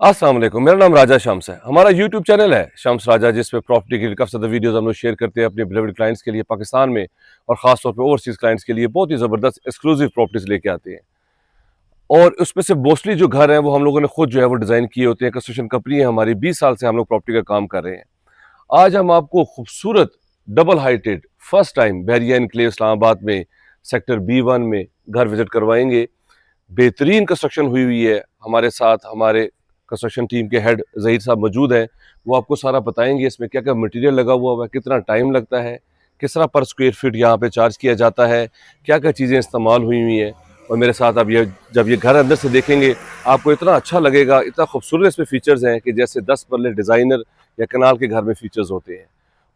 अस्सलाम वालेकुम, मेरा नाम राजा शम्स है। हमारा यूट्यूब चैनल है शम्स राजा, जिसपे प्रॉपर्टी की काफ़ी ज़्यादा वीडियोस हम लोग शेयर करते हैं अपने बिलीवर्ड क्लाइंट्स के लिए पाकिस्तान में, और ख़ास तौर पे ओवरसीज़ क्लाइंट्स के लिए बहुत ही ज़बरदस्त एक्सक्लूसिव प्रॉपर्टीज़ लेके आते हैं। और उसमें से मोस्टली जो घर हैं वो हम लोगों ने खुद जो है वो डिज़ाइन किए होते हैं। कंस्ट्रक्शन कंपनी है हमारी, 20 साल से हम लोग प्रॉपर्टी का काम कर रहे हैं। आज हम आपको खूबसूरत डबल हाइटेड फर्स्ट टाइम बहरिया एनक्लेव इस्लामाबाद में सेक्टर B1 में घर विजिट करवाएंगे। बेहतरीन कंस्ट्रक्शन हुई हुई है। हमारे साथ हमारे कंस्ट्रक्शन टीम के हेड ज़हीर साहब मौजूद हैं। वो आपको सारा बताएंगे इसमें क्या क्या मटेरियल लगा हुआ है, कितना टाइम लगता है, किस तरह पर स्क्वायर फीट यहाँ पे चार्ज किया जाता है, क्या क्या चीज़ें इस्तेमाल हुई हुई हैं। और मेरे साथ अब ये जब ये घर अंदर से देखेंगे आपको इतना अच्छा लगेगा, इतना खूबसूरत इसमें फीचर्स हैं कि जैसे 10 मरले डिज़ाइनर या कनाल के घर में फीचर्स होते हैं।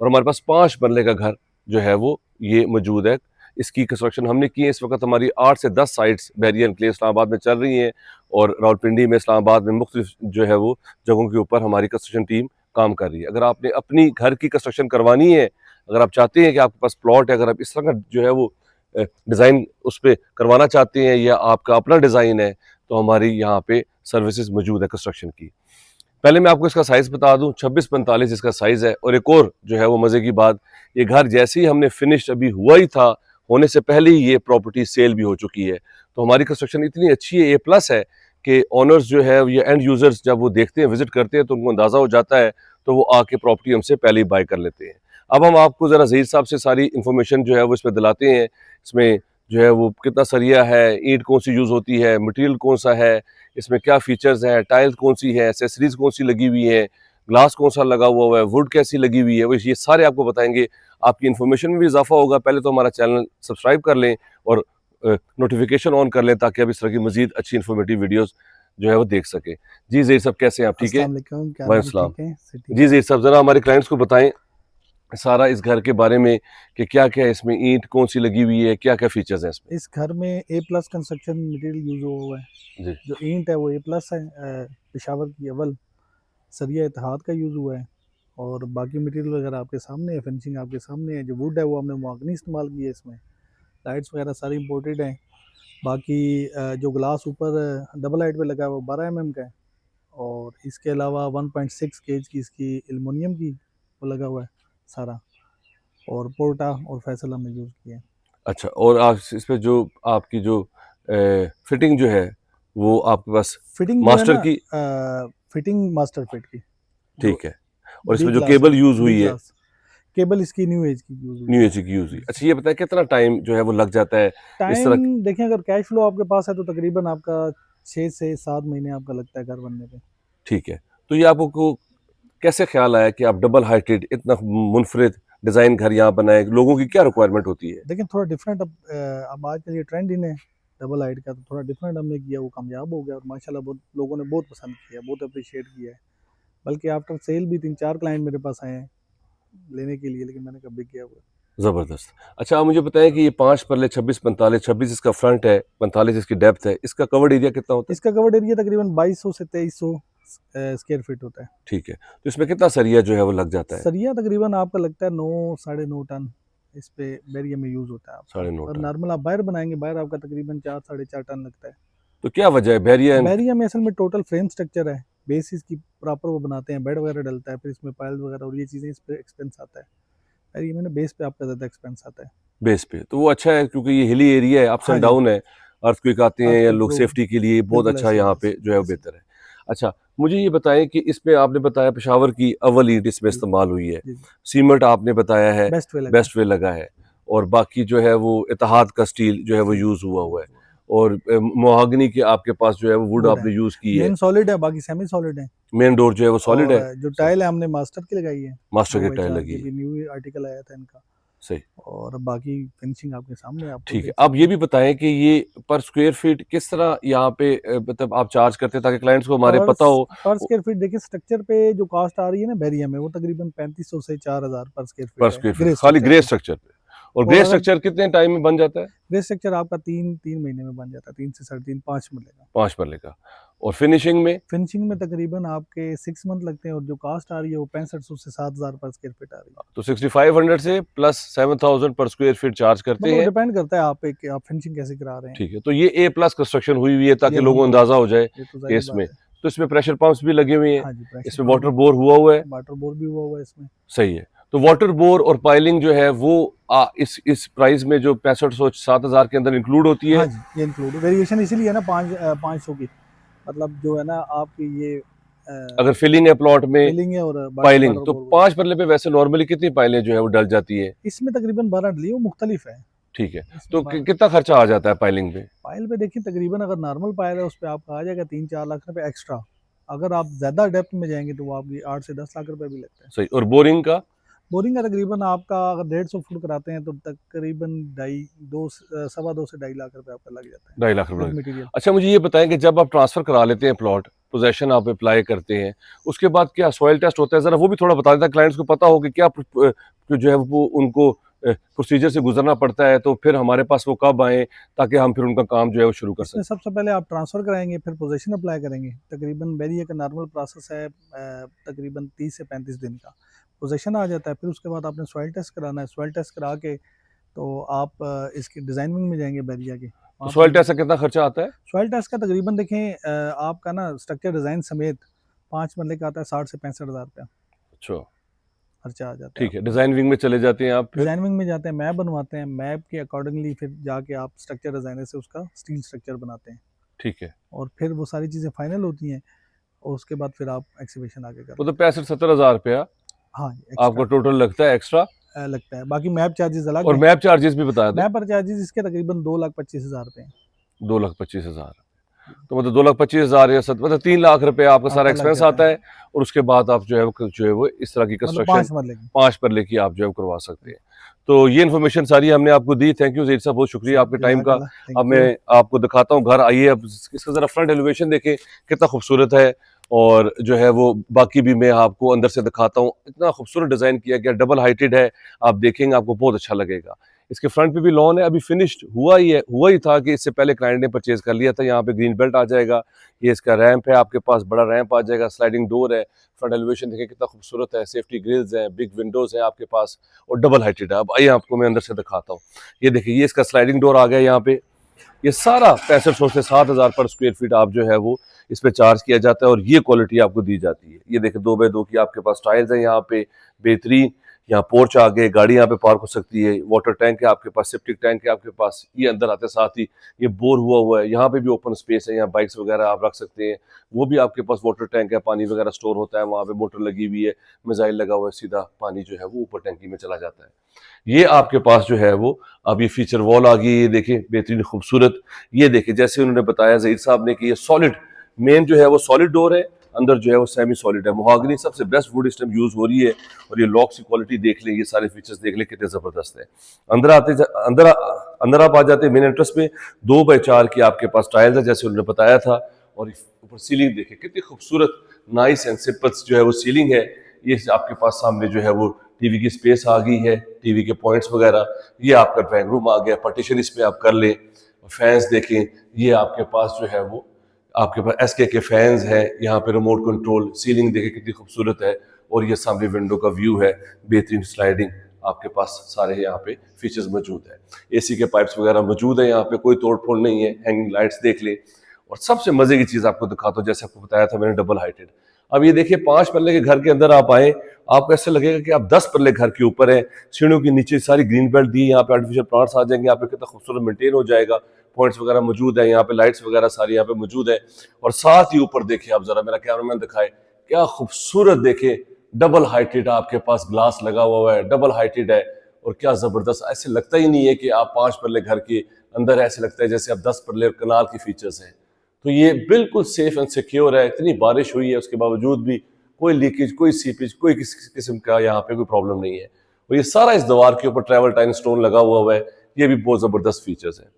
और हमारे पास 5 मरले का घर जो है वो ये मौजूद है। इसकी कंस्ट्रक्शन हमने की है। इस वक्त हमारी 8 से 10 साइट्स बहरिया एनक्लेव इस्लामाबाद में चल रही हैं, और रावलपिंडी में, इस्लामाबाद में मुख्तलिफ जो है वो जगहों के ऊपर हमारी कंस्ट्रक्शन टीम काम कर रही है। अगर आपने अपनी घर की कंस्ट्रक्शन करवानी है, अगर आप चाहते हैं कि आपके पास प्लॉट है, अगर आप इस तरह का जो है वो डिज़ाइन उस पर करवाना चाहते हैं या आपका अपना डिज़ाइन है, तो हमारी यहाँ पे सर्विसेज मौजूद है कंस्ट्रक्शन की। पहले मैं आपको इसका साइज़ बता दूं, 26-45 इसका साइज़ है। और एक और जो है वो मज़े की बात, ये घर जैसे ही हमने फिनिश अभी हुआ ही था, होने से पहले ही ये प्रॉपर्टी सेल भी हो चुकी है। तो हमारी कंस्ट्रक्शन इतनी अच्छी है, A+ है, कि ओनर्स जो है ये एंड यूज़र्स जब वो देखते हैं, विजिट करते हैं, तो उनको अंदाज़ा हो जाता है, तो वो आके प्रॉपर्टी हमसे पहले ही बाय कर लेते हैं। अब हम आपको ज़रा ज़हीर साहब से सारी इन्फॉर्मेशन जो है वो इसमें दिलाते हैं। इसमें जो है वो कितना सरिया है, ईंट कौन सी यूज़ होती है, मटेरियल कौन सा है, इसमें क्या फीचर्स हैं, टाइल्स कौन सी है, एसेसरीज कौन सी लगी हुई है, ग्लास कौन सा लगा हुआ है, वुड कैसी लगी हुई है, वो ये सारे आपको बताएंगे। आपकी इन्फॉर्मेशन में भी इजाफा होगा। पहले तो हमारा चैनल सब्सक्राइब कर लें और नोटिफिकेशन ऑन कर लें, ताकि आप इस तरह की मजीद अच्छी इन्फॉर्मेटिव वीडियोस जो है वो देख सकें। जी ज़हीर साहब, कैसे हैं आप? ठीक है, अस्सलाम वालेकुम, क्या वालेकुम हाल सलाम। ठीक है? सब ठीक जी है। ज़हीर साहब, ज़रा हमारे क्लाइंट्स को बताएं सारा इस घर के बारे में कि क्या क्या है इसमें, ईंट कौन सी लगी हुई है, क्या क्या फीचर्स हैं इसमें। इस घर में A+ कंस्ट्रक्शन मटेरियल यूज़ हुआ है। जी जो ईंट है वो A+ है, पेशावर की अव्वल। सरिया इत्तेहाद का यूज़ हुआ है, और बाकी मटेरियल वगैरह आपके सामने है, फिनिशिंग आपके सामने है। जो वुड है वो हमने महोगनी इस्तेमाल की है इसमें। लाइट्स वगैरह सारी इंपोर्टेड हैं। बाकी जो ग्लास ऊपर डबल हाइट पे लगा है वो 12 mm का है, और इसके अलावा 1.6 केज की इसकी एल्युमिनियम की वो लगा हुआ है सारा। और पोर्टा और फैसल हमने यूज़ किया है। अच्छा, और आप इसमें जो आपकी जो फिटिंग जो है वो आपके पास फिटिंग जो है मास्टर ना, की, फिटिंग मास्टर फिट की, जो ठीक है। और इसमें बिग जो ग्लास है, केबल यूज़ बिग हुई है, ग्लास केबल इसकी न्यू एज की यूज़ हुई न्यू है। एच की यूज़ हुई। अच्छा, ये बताएं कितना टाइम जो है वो लग जाता है इस टाइम तरह। देखें, अगर कैश फ्लो आपके पास है तो तकरीबन आपका 6 से 7 महीने आपका लगता है घर बनने पे। ठीक है। तो ये आपको कैसे ख्याल आया कि आप डबल हाइटेड इतना मुनफरिद डिज़ाइन घर यहाँ बनाए? लोगों की क्या रिक्वायरमेंट होती है? लेकिन थोड़ा डिफरेंट, अब आजकल ये ट्रेंड इन है डबल हाइट का, तो थोड़ा डिफरेंट हमने किया, वो कामयाब हो गया, और माशाल्लाह बहुत लोगों ने बहुत पसंद किया, बहुत अप्रिशिएट किया है। बल्कि आफ्टर सेल भी 3-4 क्लाइंट मेरे पास आए हैं लेने के लिए, लेकिन मैंने कभी किया हुआ। ज़बरदस्त। अच्छा, आप मुझे बताएं कि ये 5 पल्ले 26-45, 26 इसका फ्रंट है, 45 इसकी डेप्थ है, इसका कवर्ड एरिया कितना होता है? इसका कवर्ड एरिया तकरीबन 2200 से 2300 स्क्वायर फीट होता है। ठीक है। तो इसमें कितना सरिया जो है वो लग जाता है? सरिया तकरीबन आपका लगता है 9-9.5 टन इस पे बैरियर में यूज़ होता है आपका। 9.5 और टन। नॉर्मल आप बाहर बनाएंगे, बाहर आपका तकरीबन 4-4.5 टन लगता है। तो क्या वजह है बैरियर? बैरियर में असल में टोटल फ्रेम स्ट्रक्चर है, बेसिस की प्रॉपर वो बनाते हैं, बेड वगैरह डलता है, फिर इसमें पाइल वगैरह और ये चीज़ें, इस पे एक्सपेंस आता है। बैरियर में ना बेस पे आपका ज़्यादा एक्सपेंस आता है। बेस पे तो वो अच्छा है, क्योंकि ये हिली एरिया है, अप्स हाँ एंड जी, डाउन है, अर्थक्वेक आते हैं या अर्थक्वेक लोग प्रूफ, सेफ्टी के लिए बहुत बिल्कुल अच्छा ऐसे ही यहाँ है, पे जो है वो ऐसे ही। बेहतर है। अच्छा, मुझे ये बताएं कि इसमें आपने बताया पेशावर की अव्वल ईंट इसमें जी इस्तेमाल हुई है, जी जी, सीमेंट आपने बताया है बेस्ट वे लगा है। बेस्ट वे लगा है, और बाकी जो है वो इत्तेहाद का स्टील जो है वो जी यूज़ हुआ जी हुआ है, जी। और मोहागनी के आपके पास जो है वो वुड वुड है, आपने यूज़ की है। मेन सॉलिड है, बाकी सेमी सॉलिड है। मेन डोर जो है वो सॉलिड और है। जो सही। टाइल है हमने मास्टर की लगाई है, मास्टर दो की बाई टाइल चार लगी की, है। भी न्यू आर्टिकल आया था इनका। सही। और बाकी फिनिशिंग आपके सामने है, आप खुद ठीक है। देख अब सकते ये हैं। भी बताएं कि ये पर स्क्वायर फीट किस तरह यहाँ पे मतलब आप चार्ज करते हैं, ताकि क्लाइंट्स को हमारे पर पता हो। पर स्क्वायर फीट देखिए, स्ट्रक्चर पे जो कॉस्ट आ रही है ना बैरिया में, वो तकरीबन 3500 से 4000 पर स्क्वायर पर फीट है स्क्वायर फीट ग्रे खाली स्ट्रक्चर ग्रे पे। स्ट्रक्चर पे? और और ग्रे अगर स्ट्रक्चर कितने टाइम में बन जाता है? ग्रे स्ट्रक्चर आपका 3 महीने में बन जाता है, 3 से 3.5 5 मिलेगा। 5 मरले का। और फिनिशिंग में? फिनिशिंग में तकरीबन आपके 6 मंथ लगते हैं, और जो कॉस्ट आ रही है वो 6500 से 7000 पर स्क्वायर फीट आ रही है। तो 6500 से प्लस 7000 पर स्क्वायर फीट चार्ज करते मतलब हैं। डिपेंड करता है आप पे कि आप फिनिशिंग कैसे करा रहे हैं। ठीक है। तो ये A+ कंस्ट्रक्शन हुई हुई है, ये ताकि लोगों को अल्हम्दुलिल्लाह, अंदाजा हो जाए ये तो कि जाहिर इसमें बात है। तो इसमें प्रेशर पंप्स भी लगे हुए हैं, हाँ जी, प्रेशर इसमें वाटर बोर हुआ है। वाटर बोर भी हुआ हुआ है इसमें। सही है। तो वाटर बोर और पाइलिंग जो है वो इस प्राइस में जो 6500-7000 के अंदर इंक्लूड होती हाँ है। जी, ये इंक्लूड वेरिएशन इसीलिए है ना 500 की, मतलब जो है ना आपकी ये अगर फिलिंग है प्लॉट में फिलिंग है और पाइलिंग, वाटर तो बोर। 5 परले पे वैसे नॉर्मली कितनी पाइलें जो है वो डल जाती है? इसमें तकरीबन 12 डली, वो मुख्तलिफ है। ठीक है। इसमें तो 12 कितना खर्चा आ जाता है पाइलिंग पे? पायल पे देखिए, तकरीबन अगर नॉर्मल पायल है उस पे आपका आ जाएगा 3-4 लाख रुपए एक्स्ट्रा। अगर आप ज़्यादा डेप्थ में जाएंगे तो वो आपकी 8 से 10 लाख रुपए भी लगते हैं। सही। और बोरिंग का? बोरिंग का तकरीबन आपका अगर 150 फुट कराते हैं तो तकरीबन ढाई दो सवा दो से 2.5 लाख रुपए आपका लग जाता है 2.5 लाख विद रुपए। मटेरियल। अच्छा, मुझे ये बताएं कि जब आप ट्रांसफर करा लेते हैं प्लॉट, पोजेशन आप अप्लाई करते हैं, उसके बाद क्या सॉइल टेस्ट होता है? जरा वो भी थोड़ा बता देता, क्लाइंट्स को पता हो कि क्या जो है वो उनको प्रोसीजर से गुजरना पड़ता है, तो फिर हमारे पास वो कब आए ताकि हम फिर उनका काम जो है वो शुरू कर इसमें सकें। सबसे पहले आप ट्रांसफ़र कराएंगे, फिर पोजीशन अप्लाई करेंगे। तकरीबन बैरियर का नॉर्मल प्रोसेस है तकरीबन 30 से 35 दिन का। पोजीशन आ जाता है, फिर उसके बाद आपने सॉइल टेस्ट कराना है। सॉइल टेस्ट करा के तो आप इसकी डिज़ाइनिंग में जाएंगे बैरियर के। तो वहाँ सॉइल पे टेस्ट का कितना खर्चा आता है? सॉइल टेस्ट का तकरीबन देखें आपका ना स्ट्रक्चर डिज़ाइन समेत 5 मरले का आता है 60 से 65 हज़ार रुपया अच्छा, खर्चा आ जाता है ठीक है। आपका। डिजाइन विंग में चले जाते हैं आप फिर? डिज़ाइनिंग में जाते हैं, मैप बनवाते हैं, मैप के अकॉर्डिंगली फिर जाके आप स्ट्रक्चर डिज़ाइनर से उसका स्टील स्ट्रक्चर बनाते हैं ठीक है। और फिर वो सारी चीज़ें फाइनल होती हैं और उसके बाद फिर आप एक्सीबिशन आगे कर वो तो लेते हैं। 65-70 हज़ार रुपया हाँ, आपको एक्स्ट्रा टोटल लगता है एक्स्ट्रा। लगता है। बाकी मैप चार्जेस अलग और हैं। मैप चार्जेस भी बता दें। मैप पर चार्जेस इसके तकरीबन 2,25,000 रुपये हैं। 2,25,000। तो मतलब 2,25,000 या मतलब 3 लाख रुपए आपका सारा आपका लग एक्सपेंस जाता आता है, है। और उसके बाद आप जो है वो इस तरह की मतलब कंस्ट्रक्शन 5 मरले की। 5 परले की आप जो है वो करवा सकते हैं। तो ये इन्फॉर्मेशन सारी हमने आपको दी। थैंक यू ज़हीर साहब, बहुत शुक्रिया आपके टाइम का। जज़ाकल्लाह, अब थैंक मैं यू। आपको दिखाता हूँ घर। आइए, अब इसका ज़रा फ्रंट एलिवेशन देखें कितना खूबसूरत है। और जो है वो बाकी भी मैं आपको अंदर से दिखाता हूँ। इतना खूबसूरत डिज़ाइन किया गया, डबल हाइटेड है। आप देखेंगे आपको बहुत अच्छा लगेगा। इसके फ्रंट पे भी लॉन है, अभी फिनिश्ड हुआ ही था कि इससे पहले क्लाइंट ने परचेज कर लिया था। यहाँ पे ग्रीन बेल्ट आ जाएगा। ये इसका रैंप है, आपके पास बड़ा रैंप आ जाएगा, स्लाइडिंग डोर है। फ्रंट एलिवेशन देखिए कितना खूबसूरत है, सेफ्टी ग्रिल्स हैं, बिग विंडोज हैं आपके पास और डबल हाइटेड है। अब आइए आपको मैं अंदर से दिखाता हूँ। ये देखिए, ये इसका स्लाइडिंग डोर आ गया यहाँ पे। ये सारा 6500 से 7000 पर स्क्वायर फीट आप जो है वो इस पे चार्ज किया जाता है और ये क्वालिटी आपको दी जाती है। ये देखिए 2x2 की आपके पास टाइल्स है यहाँ पे, बेहतरीन। यहाँ पोर्च आ गए, गाड़ी यहाँ पे पार्क हो सकती है, वाटर टैंक है आपके पास, सेप्टिक टैंक है आपके पास। ये अंदर आते साथ ही ये बोर हुआ है। यहाँ पे भी ओपन स्पेस है, यहाँ बाइक्स वगैरह आप रख सकते हैं। वो भी आपके पास वाटर टैंक है, पानी वगैरह स्टोर होता है। वहाँ पे मोटर लगी हुई है, मिसाइल लगा हुआ है, सीधा पानी जो है वो ऊपर टैंकी में चला जाता है। ये आपके पास जो है वो अब ये फीचर वॉल आ गई। ये देखिए बेहतरीन खूबसूरत। ये देखिए जैसे उन्होंने बताया ज़हीर साहब ने कि ये सॉलिड मेन जो है वो सॉलिड डोर है, अंदर जो है वो सेमी सॉलिड है। मोहागनी सबसे बेस्ट वुड इस टाइम यूज हो रही है। और ये लॉक्स की क्वालिटी देख लें, ये सारे फीचर्स देख लें कितने जबरदस्त है। अंदर आप आ जाते हैं मेन एंट्रेंस में। 2x4 की आपके पास टाइल्स है जैसे उन्होंने बताया था। और ऊपर सीलिंग देखिए कितनी खूबसूरत, नाइस एंड सिंपल जो है वो सीलिंग है। ये आपके पास सामने जो है वो टीवी की स्पेस आ गई है, टीवी के पॉइंट्स वगैरह। ये आपका ड्राइंग रूम आ गया, पार्टीशन इसमें आप कर लें। फैंस देखें, ये आपके पास जो है वो आपके पास एसके के फैंस हैं। यहाँ पे रिमोट कंट्रोल, सीलिंग देखें कितनी खूबसूरत है। और ये सामने विंडो का व्यू है, बेहतरीन स्लाइडिंग आपके पास सारे यहाँ पे फीचर्स मौजूद है। एसी के पाइप्स वगैरह मौजूद है, यहाँ पे कोई तोड़ फोड़ नहीं है। हैंगिंग लाइट्स देख ले। और सबसे मजे की चीज आपको दिखाता हूँ, जैसे आपको बताया था मैंने, डबल हाइटेड। अब ये देखिए 5 पल्ले के घर के अंदर आप आए, आपको ऐसे लगेगा कि आप 10 पल्ले घर के ऊपर हैं। सीढ़ियों के नीचे सारी ग्रीन बेल्ट दी, यहाँ पे आर्टिफिशियल प्लांट्स आ जाएंगे, यहाँ पे कितना खूबसूरत मेंटेन हो जाएगा। पॉइंट्स वगैरह मौजूद है, यहाँ पे लाइट्स वगैरह सारी यहाँ पे मौजूद है। और साथ ही ऊपर देखिए आप, जरा मेरा कैमरामैन दिखाए, क्या खूबसूरत देखे, डबल हाइटेड आपके पास ग्लास लगा हुआ है, डबल हाइटेड है। और क्या जबरदस्त, ऐसे लगता ही नहीं है कि आप 5 पल्ले घर के अंदर, ऐसे लगता है जैसे आप 10 पल्ले कनाल की फीचर्स हैं। तो ये बिल्कुल सेफ एंड सिक्योर है। इतनी बारिश हुई है उसके बावजूद भी कोई लीकेज, कोई सीपेज, कोई किसी किस्म का यहाँ पे कोई प्रॉब्लम नहीं है। और ये सारा इस दीवार के ऊपर ट्रैवल टाइम स्टोन लगा हुआ है। ये भी बहुत जबरदस्त फीचर्स है।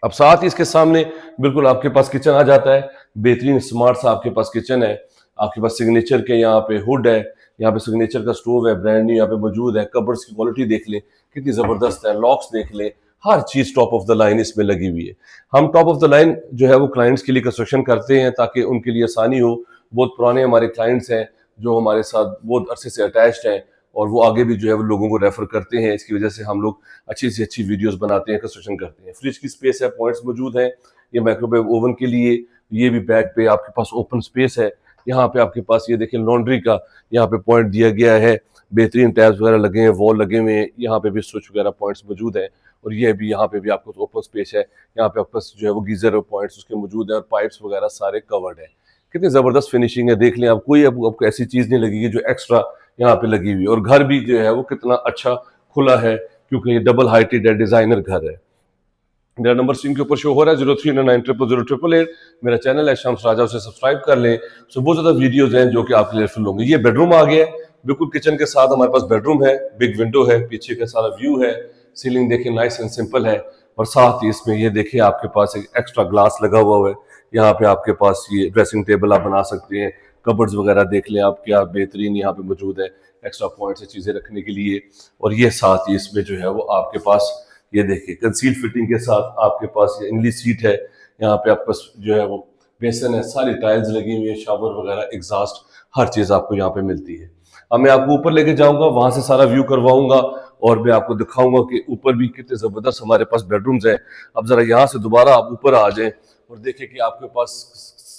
अब साथ ही इसके सामने बिल्कुल आपके पास किचन आ जाता है। बेहतरीन स्मार्ट सा आपके पास किचन है। आपके पास सिग्नेचर के यहाँ पे हुड है, यहाँ पे सिग्नेचर का स्टोव है, ब्रांड न्यू यहाँ पे मौजूद है। कबर्ड्स की क्वालिटी देख लें कितनी जबरदस्त है, लॉक्स देख लें, हर चीज टॉप ऑफ द लाइन इसमें लगी हुई है। हम टॉप ऑफ द लाइन जो है वो क्लाइंट्स के लिए कंस्ट्रक्शन करते हैं ताकि उनके लिए आसानी हो। बहुत पुराने हमारे क्लाइंट्स हैं जो हमारे साथ बहुत अरसे से अटैच्ड हैं और वो आगे भी जो है वो लोगों को रेफर करते हैं। इसकी वजह से हम लोग अच्छी से अच्छी वीडियोस बनाते हैं, कंस्ट्रक्शन करते हैं। फ्रिज की स्पेस है, पॉइंट्स मौजूद हैं। ये माइक्रोवेव ओवन के लिए ये भी बैक पे आपके पास ओपन स्पेस है। यहाँ पे आपके पास ये देखिए लॉन्ड्री का यहाँ पे पॉइंट दिया गया है, बेहतरीन टैब्स वगैरह लगे हैं, वॉल लगे हुए हैं, यहाँ पे भी स्विच वगैरह पॉइंट्स मौजूद है। और ये भी यहाँ पे भी आपको ओपन स्पेस है, यहाँ पे आपके पास जो है वो गीजर पॉइंट्स उसके मौजूद है और पाइप्स वगैरह सारे कवर्ड है। कितनी जबरदस्त फिनिशिंग है, देख लें आप, कोई आपको ऐसी चीज नहीं लगेगी जो एक्स्ट्रा यहाँ पे लगी हुई है। और घर भी जो है वो कितना अच्छा खुला है, क्योंकि ये डबल हाइटेड है, डिजाइनर घर है। मेरा नंबर स्क्रीन के ऊपर शो हो रहा है 0399000888। मेरा चैनल है शम्स राजा, उसे सब्सक्राइब कर लें। सो बहुत ज्यादा वीडियोज हैं जो कि आपके लिए हेल्पफुल होंगे। ये बेडरूम आ गया है, बिल्कुल किचन के साथ हमारे पास बेडरूम है, बिग विंडो है, पीछे का सारा व्यू है, सीलिंग देखिए नाइस एंड सिंपल है। और साथ ही इसमें ये देखिए आपके पास एक एक्स्ट्रा ग्लास लगा हुआ है। यहाँ पे आपके पास ये ड्रेसिंग टेबल आप बना सकते हैं, कबर्ड्स वगैरह देख लें आप, क्या बेहतरीन यहाँ पे मौजूद है, एक्स्ट्रा पॉइंट्स है चीजें रखने के लिए। और ये साथ ही इसमें जो है वो आपके पास ये देखिए कंसील फिटिंग के साथ आपके पास ये इनली सीट है। यहाँ पे आपके पास जो है वो बेसन है, सारी टाइल्स लगी हुई है, शावर वगैरह, एग्जॉस्ट, हर चीज आपको यहाँ पे मिलती है। अब मैं आपको ऊपर लेके जाऊंगा, वहां से सारा व्यू करवाऊंगा और मैं आपको दिखाऊंगा कि ऊपर भी कितने जबरदस्त हमारे पास बेडरूम्स हैं। अब जरा यहाँ से दोबारा आप ऊपर आ जाएं और देखिए कि आपके पास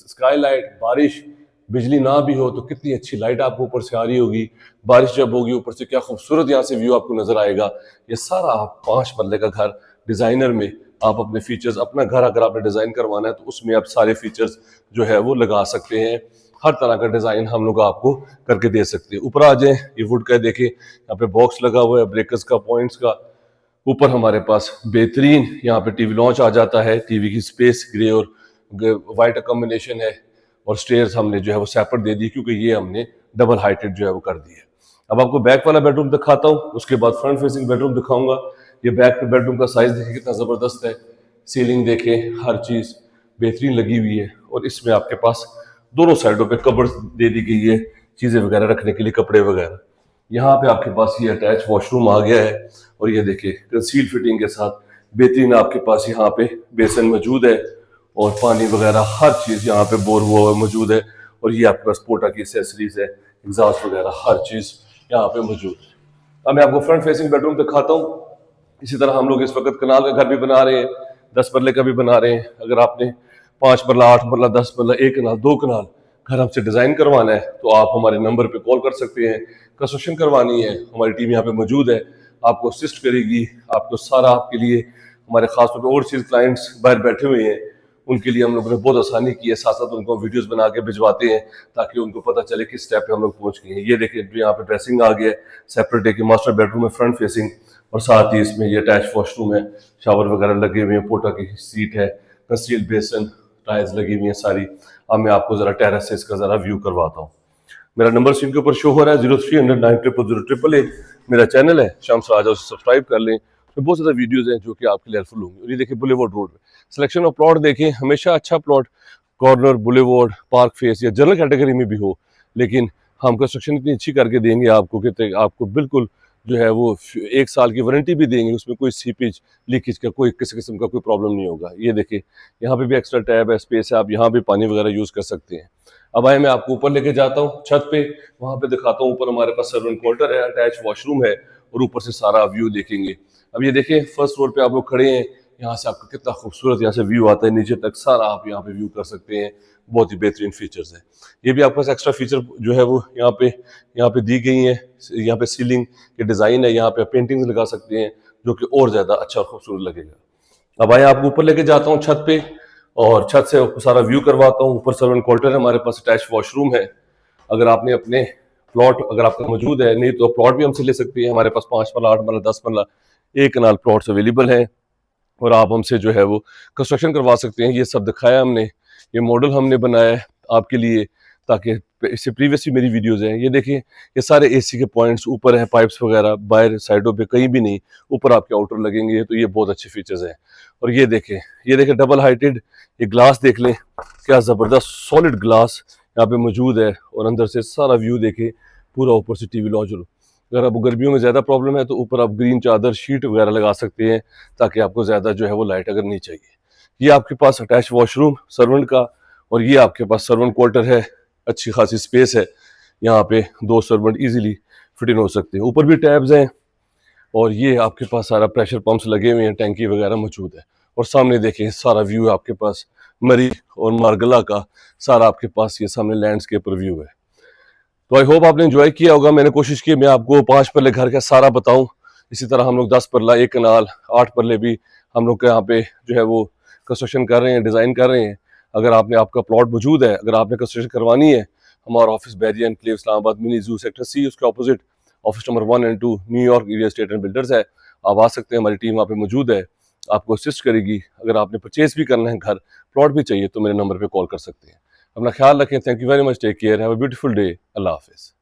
स्काईलाइट, बारिश, बिजली ना भी हो तो कितनी अच्छी लाइट आपको ऊपर से आ रही होगी। बारिश जब होगी ऊपर से क्या खूबसूरत यहाँ से व्यू आपको नजर आएगा। ये सारा आप 5 मरले का घर डिजाइनर में आप अपने फीचर्स, अपना घर अगर आपने डिजाइन करवाना है तो उसमें आप सारे फीचर्स जो है वो लगा सकते हैं। हर तरह का डिजाइन हम लोग आपको करके दे सकते हैं। ऊपर आ जाए, ये वुड का देखे यहाँ पे बॉक्स लगा हुआ है, ब्रेकर्स का, पॉइंट्स का। ऊपर हमारे पास बेहतरीन यहाँ पे टीवी लॉन्च आ जाता है, टीवी की स्पेस ग्रे और वाइट कॉम्बिनेशन है। और स्टेयर्स हमने जो है वो सेपरेट दे दी, क्योंकि ये हमने डबल हाइटेड जो है वो कर दी है। अब आपको बैक वाला बेडरूम दिखाता हूँ, उसके बाद फ्रंट फेसिंग बेडरूम दिखाऊंगा। ये बैक बेडरूम का साइज देखिए कितना जबरदस्त है, सीलिंग देखें, हर चीज बेहतरीन लगी हुई है। और इसमें आपके पास दोनों साइडों पे कबर्ड दे दी गई है, चीजें वगैरह रखने के लिए, कपड़े वगैरह। यहाँ पे आपके पास ये अटैच वॉशरूम आ गया है और ये देखिए कंसील फिटिंग के साथ बेहतरीन आपके पास यहाँ पे बेसन मौजूद है और पानी वगैरह हर चीज यहाँ पे बोर हुआ मौजूद है। और ये आपके पास पोटा की एसेसरीज है, एग्जॉस्ट वगैरह हर चीज यहाँ पे मौजूद है। अब मैं आपको फ्रंट फेसिंग बेडरूम दिखाता हूँ। इसी तरह हम लोग इस वक्त कनाल का घर भी बना रहे हैं, 10 मरले का भी बना रहे हैं। अगर आपने 5 मरला, 8 मरला, 10 मरला, 1 कनाल, 2 कनाल घर हमसे डिजाइन करवाना है तो आप हमारे नंबर पे कॉल कर सकते हैं। कंस्ट्रक्शन करवानी है, हमारी टीम यहाँ पे मौजूद है, आपको असिस्ट करेगी। आपको सारा आपके लिए, हमारे खासतौर पर ओवरसीज क्लाइंट्स बाहर बैठे हुए हैं, उनके लिए हम लोगों ने बहुत आसानी की है। साथ साथ उनको वीडियोस बना के भिजवाते हैं ताकि उनको पता चले किस स्टेप पे हम लोग पहुंच गए हैं। ये देखिए यहाँ पे ड्रेसिंग आ गया है, सेपरेट एक मास्टर बेडरूम है फ्रंट फेसिंग, और साथ ही इसमें ये अटैच वॉशरूम है, शावर वगैरह लगे हुए हैं, पोटा की सीट है, कंसील बेसन, टाइल्स लगी हुई हैं सारी। अब मैं आपको जरा टेरेस से इसका जरा व्यू करवाता हूँ। मेरा नंबर स्क्रीन के ऊपर शो हो रहा है 0300900088। मेरा चैनल है शम्स राजा, उसे सब्सक्राइब कर लें। तो बहुत ज़्यादा वीडियोस हैं जो कि आपके लिए हेल्पफुल होंगे। और ये देखिए बुलेवार्ड रोड में सिलेक्शन ऑफ प्लॉट देखें, हमेशा अच्छा plot corner, boulevard, park face या जनरल कैटेगरी में भी हो, लेकिन हम कंस्ट्रक्शन इतनी अच्छी करके देंगे आपको कि आपको बिल्कुल जो है वो 1 साल की वारंटी भी देंगे, उसमें कोई सीपेज लीकेज का कोई किसी किस्म का कोई प्रॉब्लम नहीं होगा। ये देखिए यहाँ पे भी एक्स्ट्रा टैब है, स्पेस है, आप यहाँ भी पानी वगैरह यूज़ कर सकते हैं। अब आए, मैं आपको ऊपर लेके जाता हूँ छत पे, वहां पे दिखाता हूँ। ऊपर हमारे पास सर्वेंट क्वार्टर है, अटैच वॉशरूम है और ऊपर से सारा व्यू देखेंगे। अब ये देखें फर्स्ट फ्लोर पे आप लोग खड़े हैं, यहाँ से आपको कितना खूबसूरत यहाँ से व्यू आता है, नीचे तक सारा आप यहाँ पे व्यू कर सकते हैं। बहुत ही बेहतरीन फीचर्स है। ये भी आपके पास एक्स्ट्रा फीचर जो है वो यहाँ पे दी गई है। यहाँ पे सीलिंग के डिजाइन है, यहाँ पे पेंटिंग्स लगा सकते हैं जो कि और ज्यादा अच्छा और खूबसूरत लगेगा। अब आए, आपको ऊपर लेके जाता हूँ छत पे और छत से आपको सारा व्यू करवाता हूँ। ऊपर सर्वेंट क्वार्टर है, हमारे पास अटैच वॉशरूम है। अगर आपने अपने प्लॉट अगर आपका मौजूद है, नहीं तो प्लॉट भी हमसे ले सकते हैं। हमारे पास 5 मरला, 8 मरला, 10 मरला, 1 कनाल प्लॉट्स अवेलेबल हैं और आप हमसे जो है वो कंस्ट्रक्शन करवा सकते हैं। ये सब दिखाया हमने, ये मॉडल हमने बनाया है आपके लिए, ताकि इससे प्रीवियस भी मेरी वीडियोस हैं। ये देखिए ये सारे एसी के पॉइंट्स ऊपर हैं, पाइप्स वगैरह बाहर साइडों पे कहीं भी नहीं, ऊपर आपके आउटर लगेंगे। तो ये बहुत अच्छे फीचर्स हैं। और ये देखें डबल हाइटेड ये ग्लास देख लें, क्या ज़बरदस्त सॉलिड ग्लास यहाँ पे मौजूद है। और अंदर से सारा व्यू देखें, पूरा ऊपर से टीवी लॉन्च। अगर आप गर्मियों में ज़्यादा प्रॉब्लम है तो ऊपर आप ग्रीन चादर, शीट वगैरह लगा सकते हैं ताकि आपको ज़्यादा जो है वो लाइट अगर नहीं चाहिए। ये आपके पास अटैच वॉशरूम सर्वेंट का, और ये आपके पास सर्वेंट क्वार्टर है, अच्छी खासी स्पेस है। यहाँ पे 2 सर्वेंट इजीली फिट इन हो सकते हैं। ऊपर भी टैब्स हैं और ये आपके पास सारा प्रेशर पंप्स लगे हुए हैं, टैंकी वगैरह मौजूद है। और सामने देखें सारा व्यू आपके पास मरी और मारगला का सारा आपके पास ये सामने लैंडस्केप रिव्यू है। तो आई होप आपने एंजॉय किया होगा। मैंने कोशिश की मैं आपको 5 परले घर का सारा बताऊं। इसी तरह हम लोग 10 परला, 1 कनाल, 8 परले भी हम लोग के यहाँ पे जो है वो कंस्ट्रक्शन कर रहे हैं, डिज़ाइन कर रहे हैं। अगर आपने आपका प्लॉट मौजूद है, अगर आपने कंस्ट्रक्शन करवानी है, हमारा office Bahria enclave Islamabad mini zoo sector C, उसके opposite office number 1 and 2 New York area state and builders है। आप आ सकते हैं, हमारी टीम वहाँ पे मौजूद है, आपको असिस्ट करेगी। अगर आपने परचेज भी करना है, घर प्लॉट भी चाहिए, तो मेरे नंबर पर कॉल कर सकते हैं। अपना ख्याल रखें। Thank you very much. Take care. Have a beautiful day. अल्लाह हाफिज़।